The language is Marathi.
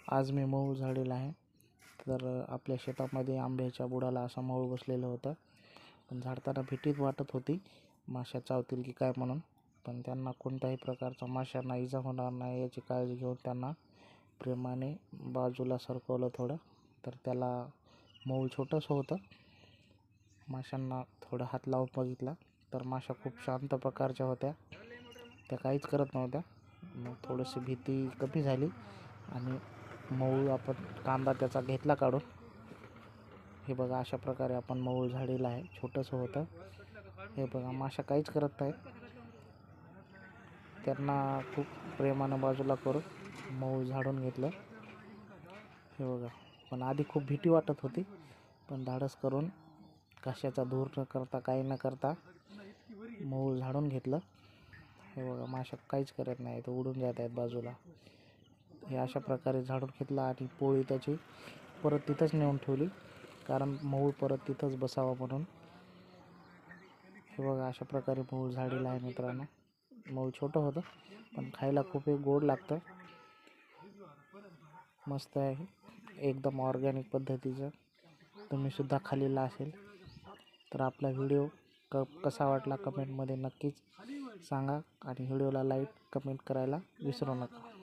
आज मी मऊळ झाडीला आहे. तर आपल्या शेतामध्ये आंब्याच्या बुडाला असा मऊळ बसलेलं होतं. पण झाडताना भीतीच वाटत होती, माश्या चावतील की काय म्हणून. पण त्यांना कोणत्याही प्रकारचा माशांना इजा होणार नाही याची काळजी घेऊन त्यांना प्रेमाने बाजूला सरकवलं थोडं. तर त्याला मऊळ छोटंसं होतं. माशांना थोडं हात लावून बघितला तर माशा खूप शांत प्रकारच्या होत्या, त्या काहीच करत नव्हत्या. मग थोडीशी भीती कमी झाली आणि मऊळ आपण कांदा त्याचा घेतला काढून. हे बघा, अशा प्रकारे आपण मऊळ झाडीला आहे, छोटंसं होतं. हे बघा, माशा काहीच करत नाहीत. त्यांना खूप प्रेमानं बाजूला करून मऊळ झाडून घेतलं. हे बघा, पण आधी खूप भीती वाटत होती, पण धाडस करून कशाचा धूर न करता काही न करता मऊळ झाडून घेतलं. हे बघा, माशा काहीच करत नाही, ते उडून जात आहेत बाजूला. हे अशा प्रकारे झाडून घेतलं आणि पोळी त्याची परत तिथंच नेऊन ठेवली, कारण मऊळ परत तिथंच बसावं म्हणून. हे बघा, अशा प्रकारे मऊळ झाडीला आहे मित्रांनो. मऊळ छोटं होतं पण खायला खूप गोड लागतं. मस्त आहे, एकदम ऑर्गॅनिक पद्धतीचं. तुम्हीसुद्धा खाल्लेला असेल तर आपला व्हिडिओ कसा वाटला कमेंटमध्ये नक्कीच सांगा आणि व्हिडिओला लाईक कमेंट करायला विसरू नका.